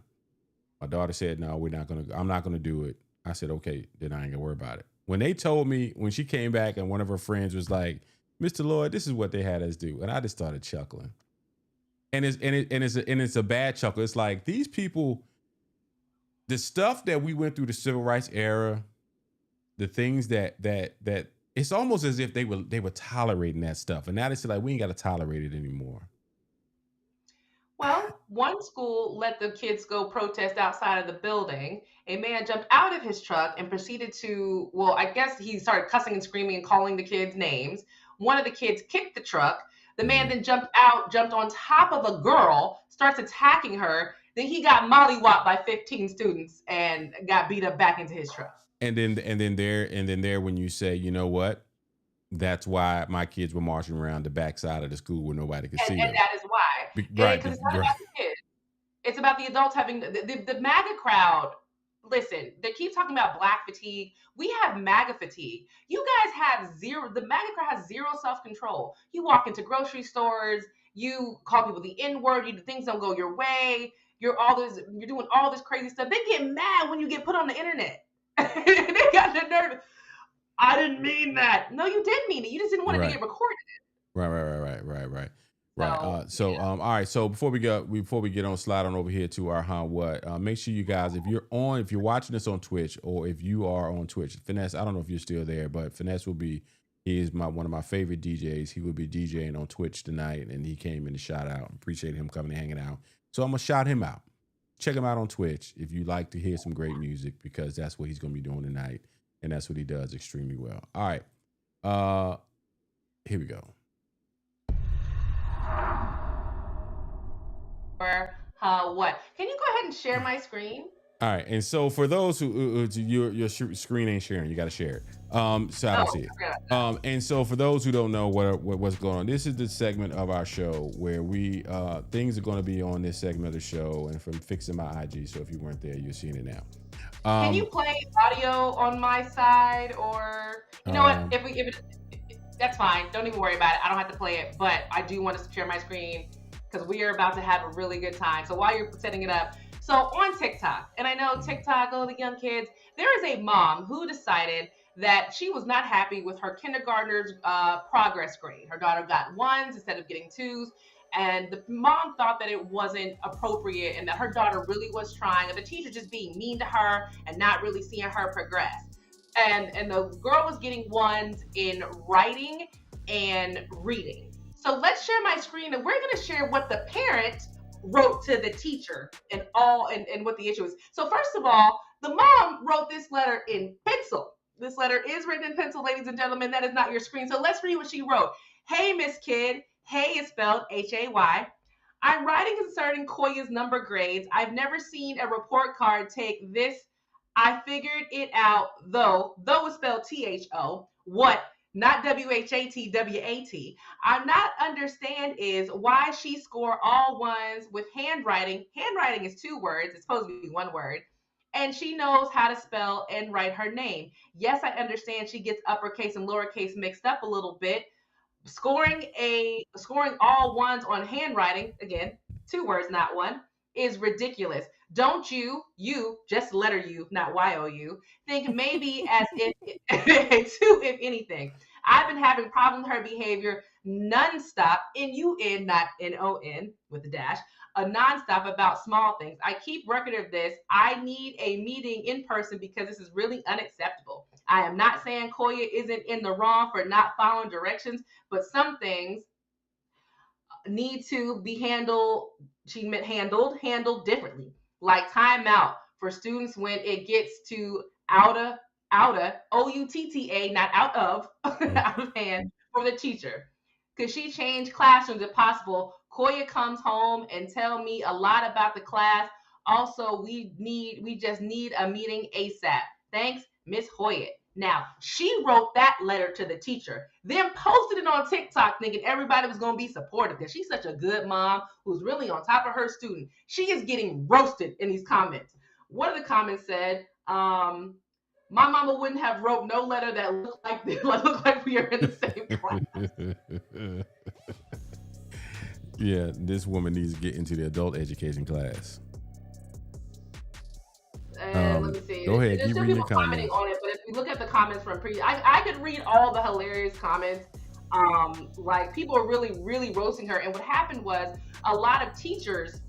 My daughter said, no, I'm not going to do it. I said, okay, then I ain't gonna worry about it. When they told me, when she came back and one of her friends was like, Mr. Lloyd, this is what they had us do. And I just started chuckling. And it's a bad chuckle. It's like these people, the stuff that we went through the civil rights era, the things that it's almost as if they were tolerating that stuff. And now they say, like, we ain't got to tolerate it anymore. Well, one school let the kids go protest outside of the building. A man jumped out of his truck and proceeded to, well, I guess he started cussing and screaming and calling the kids names. One of the kids kicked the truck. The man then jumped on top of a girl, starts attacking her. Then he got mollywopped by 15 students and got beat up back into his truck. And then there, when you say, you know what, that's why my kids were marching around the backside of the school where nobody could see them. And that is why. Right. Because it's not about the kids. It's about the adults having the MAGA crowd. Listen, they keep talking about black fatigue. We have MAGA fatigue. You guys have zero. The MAGA crowd has zero self-control. You walk into grocery stores, you call people the N-word, things don't go your way. You're doing all this crazy stuff. They get mad when you get put on the internet. They got the nerve. I didn't mean that. No, you did mean it. You just didn't want it to get recorded. Right. All right. So before we get on, slide on over here to our what, make sure you guys, if you're watching this on Twitch, or if you are on Twitch, Finesse, I don't know if you're still there, but Finesse he is one of my favorite DJs. He will be DJing on Twitch tonight, and he came in to shout out. Appreciate him coming and hanging out. So I'm gonna shout him out. Check him out on Twitch if you like to hear some great music, because that's what he's gonna be doing tonight, and that's what he does extremely well. All right. Here we go. What? Can you go ahead and share my screen? All right, and so for those who your screen ain't sharing, you got to share it. So I don't see it. And so for those who don't know what's going on, this is the segment of our show where we things are going to be on this segment of the show, and from fixing my IG. So if you weren't there, you're seeing it now. Can you play audio on my side, or you know what? If that's fine. Don't even worry about it. I don't have to play it, but I do want to share my screen because we are about to have a really good time. So while you're setting it up, so on TikTok, and I know TikTok, the young kids, there is a mom who decided that she was not happy with her kindergartner's progress grade. Her daughter got 1s instead of getting 2s. And the mom thought that it wasn't appropriate and that her daughter really was trying, and the teacher just being mean to her and not really seeing her progress. And the girl was getting 1s in writing and reading. So let's share my screen, and we're going to share what the parent wrote to the teacher and what the issue is. So first of all, the mom wrote this letter in pencil. This letter is written in pencil, ladies and gentlemen. That is not your screen. So let's read what she wrote. Hey, Miss Kid. Hay is spelled Hay. I'm writing concerning Koya's number grades. I've never seen a report card take this. I figured it out, though is spelled THO. What? Not WHAT. I'm not understand is why she scored all 1s with handwriting. Handwriting is 2 words. It's supposed to be 1 word. And she knows how to spell and write her name. Yes, I understand she gets uppercase and lowercase mixed up a little bit. Scoring all 1s on handwriting, again, 2 words, not 1, is ridiculous. Don't you, just letter U, not YOU, think maybe as if, if anything. I've been having problems with her behavior nonstop, N-U-N, not N-O-N, with a dash, nonstop about small things. I keep record of this. I need a meeting in person because this is really unacceptable. I am not saying Koya isn't in the wrong for not following directions, but some things need to be handled differently, like timeout for students when it gets to outa, O-U-T-T-A, not out of, out of hand for the teacher. Could she change classrooms if possible? Koya comes home and tell me a lot about the class. Also, we just need a meeting ASAP. Thanks, Miss Hoyt. Now, she wrote that letter to the teacher, then posted it on TikTok thinking everybody was going to be supportive because she's such a good mom who's really on top of her student. She is getting roasted in these comments. One of the comments said, my mama wouldn't have wrote no letter that looked like this, looked like we are in the same class. Yeah, this woman needs to get into the adult education class. Let me see. Go ahead, There's keep still reading people the comments. commenting on it, but if you look at the comments from previous, I could read all the hilarious comments. Like people are really, really roasting her. And what happened was a lot of teachers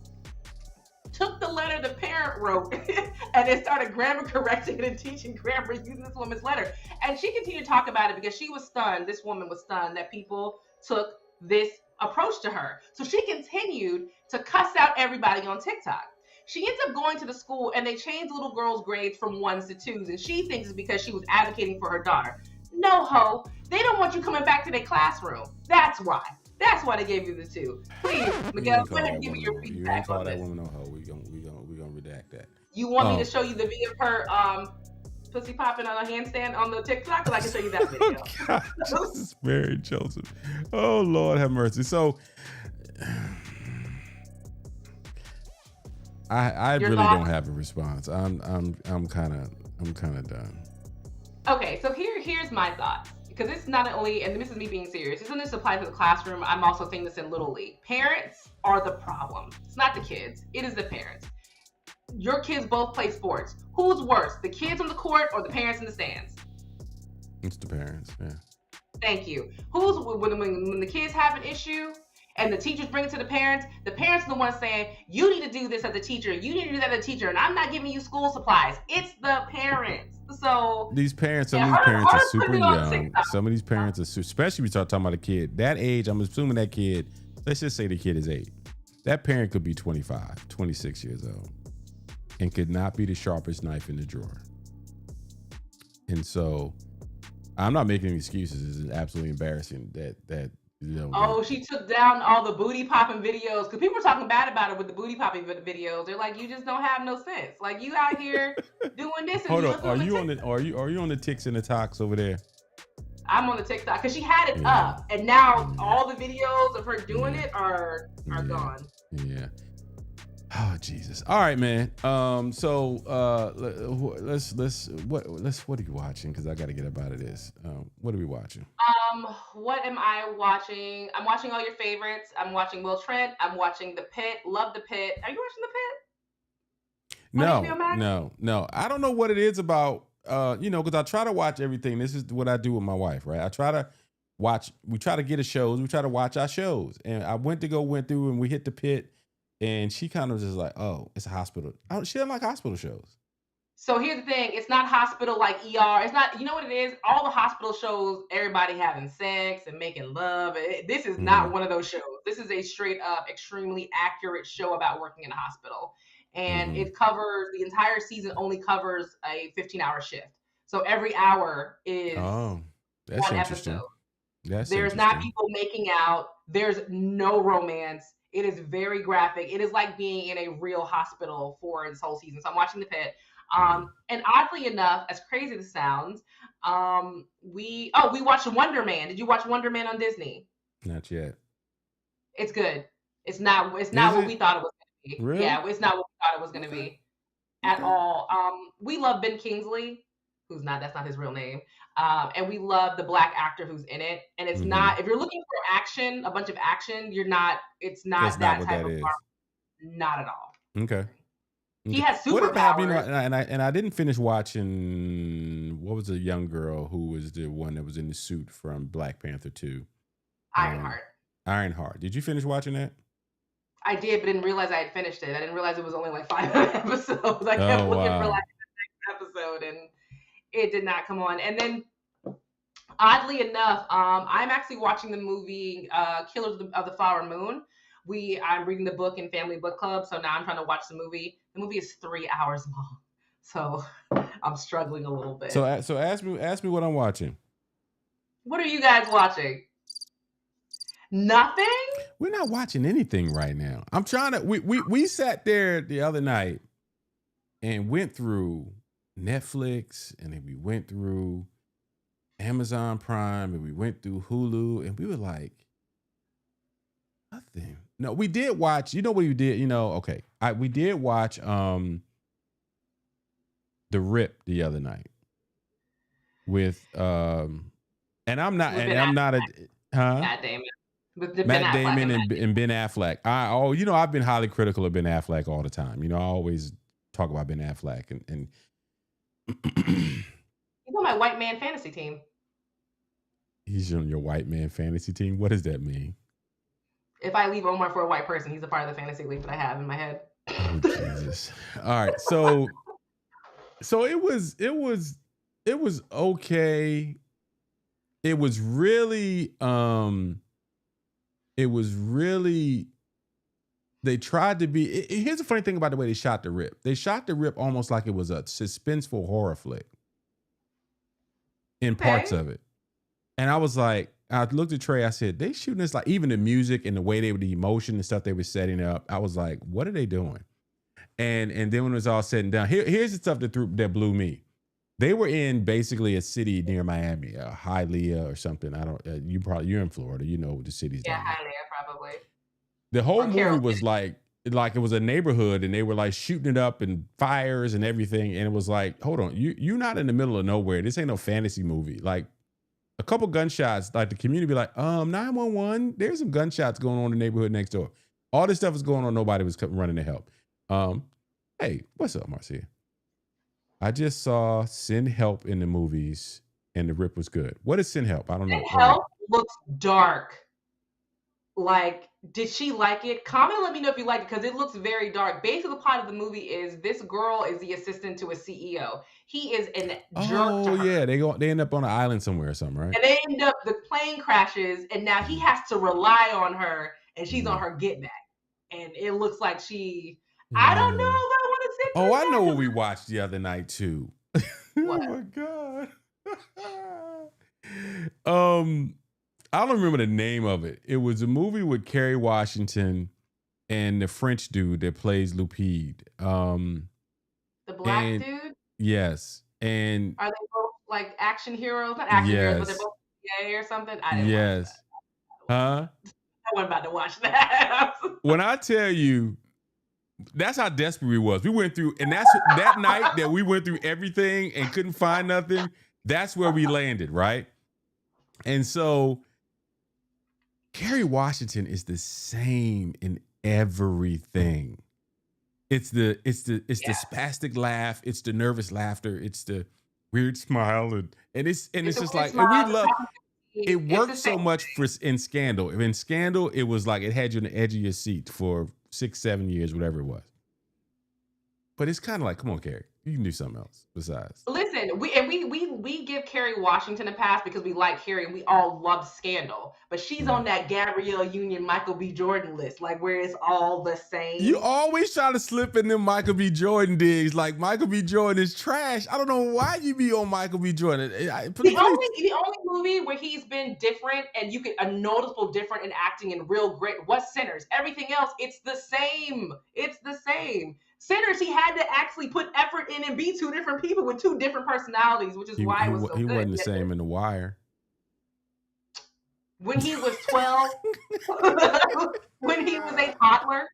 took the letter the parent wrote and they started grammar correcting it and teaching grammar using this woman's letter. And she continued to talk about it because she was stunned. This woman was stunned that people took this approach to her. So she continued to cuss out everybody on TikTok. She ends up going to the school and they changed the little girl's grades from 1s to 2s. And she thinks it's because she was advocating for her daughter. No, ho. They don't want you coming back to their classroom. That's why. That's why they gave you the 2. Please, Miguel, go ahead and give me your You ain't feedback call on that this. woman no hoe. We gonna redact that. You want me to show you the video of her pussy popping on a handstand on the TikTok? Because I can show you that video. God, Jesus, Mary Joseph. Oh Lord, have mercy. So, I really don't have a response. I'm kind of done. Okay, so here's my thoughts. Because it's not only, and this is me being serious, this doesn't just apply to the classroom. I'm also saying this in Little League. Parents are the problem. It's not the kids. It is the parents. Your kids both play sports. Who's worse, the kids on the court or the parents in the stands? It's the parents, yeah. Thank you. When the kids have an issue and the teachers bring it to the parents are the ones saying, you need to do this as a teacher, you need to do that as a teacher, and I'm not giving you school supplies. It's the parents. So these parents, some of these parents are super young. Some of these parents are, especially we start talking about a kid that age. I'm assuming that kid, let's just say the kid is 8. That parent could be 25, 26 years old and could not be the sharpest knife in the drawer. And so I'm not making any excuses. It's absolutely embarrassing that you know. Oh, she took down all the booty popping videos because people were talking bad about her with the booty popping videos. They're like, you just don't have no sense. Like, you out here doing this. And Hold you on, are you on the ticks and the talks over there? I'm on the TikTok because she had it up, and now all the videos of her doing it are gone. Yeah. Oh Jesus! All right, man. So what are you watching? Because I got to get up out of this. What are we watching? What am I watching? I'm watching all your favorites. I'm watching Will Trent. I'm watching The Pit. Love The Pit. Are you watching The Pit? No. I don't know what it is about. Because I try to watch everything. This is what I do with my wife, right? I try to watch. We try to get a shows. We try to watch our shows. And I went through and we hit The Pit. And she kind of just like, oh, it's a hospital. She doesn't like hospital shows. So here's the thing. It's not hospital like ER. It's not, you know what it is? All the hospital shows, everybody having sex and making love. This is not one of those shows. This is a straight up, extremely accurate show about working in a hospital. And it covers, the entire season only covers a 15-hour shift. So every hour is one episode. There's not people making out. There's no romance. It is very graphic. It is like being in a real hospital for this whole season. So I'm watching The Pit. And oddly enough, as crazy as it sounds, we watched Wonder Man. Did you watch Wonder Man on Disney? Not yet. It's good. It's not what we thought it was going to be. Really? Yeah, it's not what we thought it was going to be at all. We love Ben Kingsley, that's not his real name. And we love the black actor who's in it. And it's not, if you're looking for action, a bunch of action, it's not that type of part. Not at all. Okay. He has superpowers. And I didn't finish watching, what was the young girl who was the one that was in the suit from Black Panther 2? Ironheart. Did you finish watching that? I did, but didn't realize I had finished it. I didn't realize it was only like 5 episodes. I kept looking for like the next episode and it did not come on. And then oddly enough, I'm actually watching the movie Killers of the Flower Moon. I'm reading the book in Family Book Club, so now I'm trying to watch the movie. The movie is 3 hours long, so I'm struggling a little bit. So ask me what I'm watching. What are you guys watching? Nothing? We're not watching anything right now. I'm trying to. We sat there the other night and went through Netflix, and then we went through Amazon Prime, and we went through Hulu, and we were like, nothing. No, we did watch. You know what we did? Okay. We did watch The Rip the other night with and I'm not a Matt Damon. Matt Damon and Ben Affleck. I've been highly critical of Ben Affleck all the time. I always talk about Ben Affleck and he's on my white man fantasy team. He's on your white man fantasy team. What does that mean? If I leave Omar for a white person, he's a part of the fantasy league that I have in my head. Oh, Jesus. All right. So it was okay. It was really they tried to be. Here's the funny thing about the way they shot The Rip. They shot The Rip almost like it was a suspenseful horror flick in parts of it. And I was like, I looked at Trey. I said, they shooting this like even the music and the way the emotion and stuff they were setting up. I was like, what are they doing? And then when it was all said and done, here's the stuff that blew me. They were in basically a city near Miami, Hialeah or something. I don't. You're in Florida. You know the cities. Yeah, Hialeah probably. The whole movie was like it was a neighborhood, and they were like shooting it up and fires and everything. And it was like, hold on, you're not in the middle of nowhere. This ain't no fantasy movie. Like a couple gunshots, like the community be like, 911. There's some gunshots going on in the neighborhood next door. All this stuff is going on. Nobody was running to help. Hey, what's up, Marcia? I just saw Send Help in the movies, and the rip was good. What is Send Help? I don't know. Send Help looks dark. Like, did she like it? Comment, let me know if you like it, because it looks very dark. Basically, the plot of the movie is this girl is the assistant to a CEO. He is an jerk to her. Yeah, they end up on an island somewhere or something, right? And they end up, the plane crashes, and now he has to rely on her, and she's on her get back. And it looks like I don't know if I want to sit through I that. know what we watched the other night too. What? Oh my God. I don't remember the name of it. It was a movie with Kerry Washington and the French dude that plays Lupide. The black dude? Yes. And are they both like action heroes? Not action heroes, but they're both gay or something? I didn't watch that. Huh? I wasn't about to watch that. When I tell you, that's how desperate we was. We went through, and that's that night that we went through everything and couldn't find nothing. That's where we landed, right? And so Kerry Washington is the same in everything. It's the spastic laugh, it's the nervous laughter, it's the weird smile, and it's just like, and we love it. Worked so much in Scandal. In Scandal, it was like it had you on the edge of your seat for 6-7 years, whatever it was. But it's kind of like, come on, Kerry, you can do something else besides. Listen, we give Kerry Washington a pass because we like Kerry and we all love Scandal. But she's on that Gabrielle Union, Michael B. Jordan list, like where it's all the same. You always try to slip in them Michael B. Jordan digs. Like Michael B. Jordan is trash. I don't know why you be on Michael B. Jordan. The only movie where he's been different and you get a noticeable difference in acting and real great was Sinners. Everything else, it's the same. It's the same. Sinners, he had to actually put effort in and be two different people with two different personalities, which is why it was so good. He wasn't the same in The Wire. When he was 12, when he was a toddler.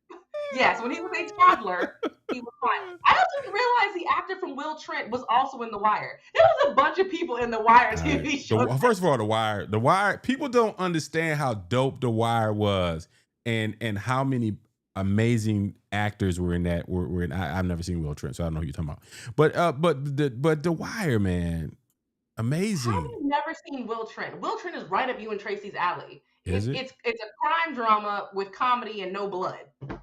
Yes, when he was a toddler, he was fine. I didn't realize the actor from Will Trent was also in The Wire. There was a bunch of people in The Wire TV show. First of all, The Wire, people don't understand how dope The Wire was and how many amazing actors were in that. I've never seen Will Trent, so I don't know who you're talking about. But The Wire, man, amazing. How have you never seen Will Trent? Will Trent is right up you and Tracy's alley. It's a crime drama with comedy and no blood.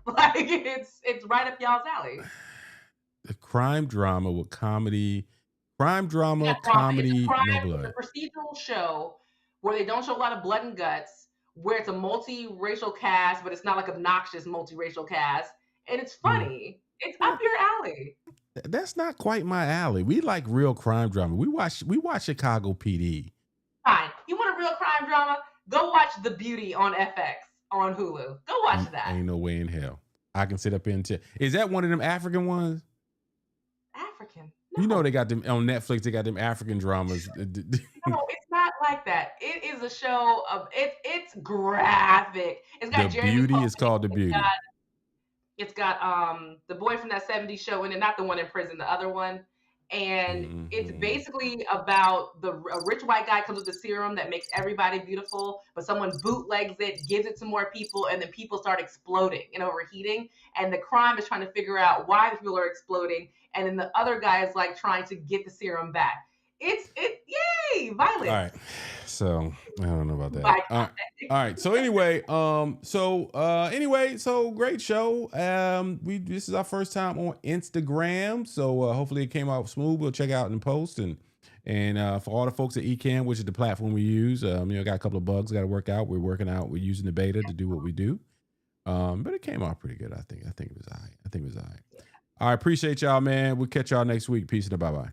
Like it's right up y'all's alley. The crime drama with comedy, comedy, no blood. It's a procedural show where they don't show a lot of blood and guts, where it's a multiracial cast, but it's not like obnoxious multiracial cast, and it's funny. It's up your alley. That's not quite my alley. We like real crime drama. We watch Chicago PD. Fine. You want a real crime drama? Go watch The Beauty on FX on Hulu. Go watch that. Ain't no way in hell I can sit up here and tell. Is that one of them African ones? African? No. You know they got them on Netflix. They got them African dramas. No, it's not like that. It is a show of it's graphic. It's got The Beauty is called The Beauty. It's got the boy from that 70s show in it, not the one in prison, the other one. And it's basically about a rich white guy comes with a serum that makes everybody beautiful, but someone bootlegs it, gives it to more people, and then people start exploding and overheating. And the crime is trying to figure out why the people are exploding. And then the other guy is like trying to get the serum back. Yay, violence. All right. So I don't know about that. All right. So anyway, so great show. This is our first time on Instagram. So hopefully it came out smooth. We'll check out in post and for all the folks at Ecamm, which is the platform we use, got a couple of bugs got to work out. We're working out. We're using the beta to do what we do. But it came out pretty good. I think it was all right. All right. Appreciate y'all, man. We'll catch y'all next week. Peace and bye-bye.